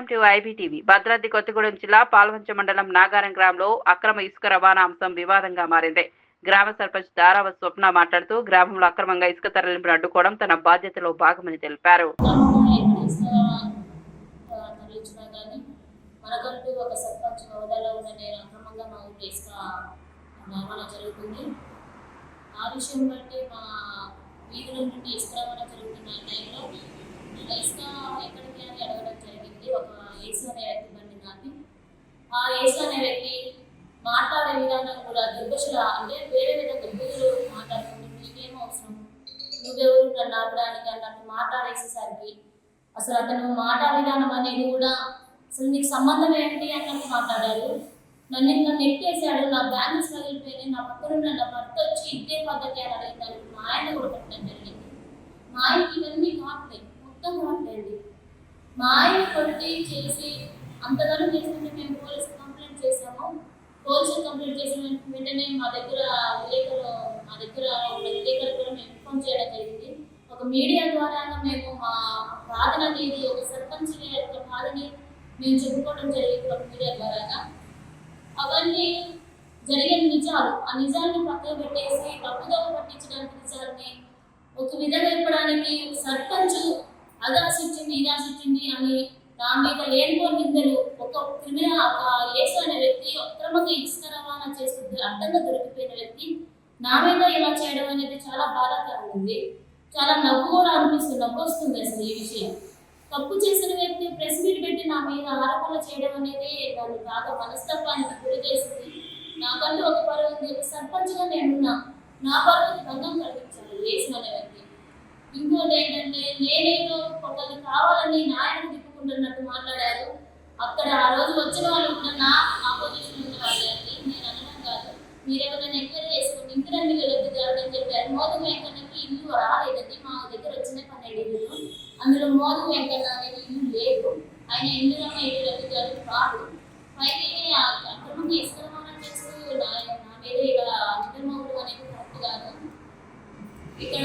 Welcome to IBTV. Bhadradri Kothagudem జిల్లా పాల్వంచ మండలం నాగారం గ్రామంలో అక్రమ ఇసుక రవాణా అంశం వివాదంగా మారింది. గ్రామ సర్పంచ్ దారావ స్వప్న మాట్లాడుతూ గ్రామంలో అక్రమంగా ఇసుక తరలింపును అడ్డుకోవడం తన బాధ్యతలో భాగమని తెలిపారు. ఆ యేసు అనే వ్యక్తి మాట్లాడే విధానం కూడా దుర్భషల అంటే వేరే విధంగా బూతులు మాట్లాడుకుంటూ నీకేం అవసరం, నువ్వెవరు నన్ను ఆపడానికి అన్నట్టు మాట్లాడేసేసరికి అసలు అతను మాట విధానం అనేది కూడా అసలు నీకు సంబంధం ఏంటి అన్నట్టు మాట్లాడారు. నన్ను నెట్టేశాడు, నా బ్యాలెన్స్ పగిలిపోయింది, నా పక్కన నా భర్త వచ్చి ఇదే పద్ధతి అని అడిగినారు. మా ఆయన కూడా పెట్టడం జరిగింది. మా ఆయనకి ఇవన్నీ కావట్లేదు, మొత్తం కావట్లేదు. మా ఆయన కొట్టి చేసి అంతగానో చేస్తుంటే మేము పోలీసు కంప్లైంట్ చేసాము. పోలీసు కంప్లైంట్ చేసిన వెంటనే మా దగ్గర విలేకరు కూడా మేము ఇన్ఫార్మ్ చేయడం జరిగింది. ఒక మీడియా ద్వారా మేము మా బాధన అనేది ఒక సర్పంచ్ యొక్క బాధని మేము చెప్పుకోవడం జరిగింది ఒక మీడియా ద్వారా. అవన్నీ జరిగిన నిజాలు, ఆ నిజాన్ని పక్కన పెట్టేసి తప్పుదోవ పట్టించడానికి నిజాలని ఒక విధంగా ఇవ్వడానికి సర్పంచ్ అదాశించింది ఇదాశించింది అని నా మీద లేనిపోని నిందలు. ఒక క్రిమినల్ ఒక యేసు అనే వ్యక్తి అక్రమంగా ఇసుక రవాణా చేస్తుంది అడ్డంగా దొరికిపోయిన వ్యక్తి నా మీద ఇలా చేయడం అనేది చాలా బాధాకరంగా ఉంది. చాలా నవ్వు కూడా అనిపిస్తుంది, నవ్వు వస్తుంది అసలు ఈ విషయం. తప్పు చేసిన వ్యక్తి ప్రెస్ మీట్ పెట్టి నా మీద ఆరోపణలు చేయడం అనేది దాన్ని బాగా మనస్తత్వానికి గురి చేసింది. నాకంటూ ఒక పరువు ఉంది, సర్పంచ్గా నేనున్నా, నా పరువుకి భంగం కలిగించాలి యేసు అనే వ్యక్తి. ఇంకోటి ఏంటంటే నేనేదో ఒకరికి కావాలని నాయకుడు తిప్పుకుంటున్నట్టు మాట్లాడారు. అక్కడ ఆ రోజు వచ్చిన వాళ్ళు కూడా నా ఆపోజిషన్ ఉన్న వాళ్ళండి, నేను అనడం కాదు. మీరు ఎవరైనా ఎంక్వైరీ చేసుకోండి, ఇంకురండి వెళ్ళొద్దు జరగదని చెప్పారు. మోదు వెంకన్నకి ఇల్లు రాలేదండి, మా దగ్గర వచ్చిన 12 ఇల్లు, అందులో మోదు వెంకన్న అనేది ఇల్లు లేదు. ఆయన ఇల్లులోనే ఇల్లు రద్దు కాదు. పైకి అక్రమంగా ఇసుక రవాణా చేస్తూ నా మీద ఇలా నిద్రమోడు అనేది కరెక్ట్ కాదు. ఇక్కడ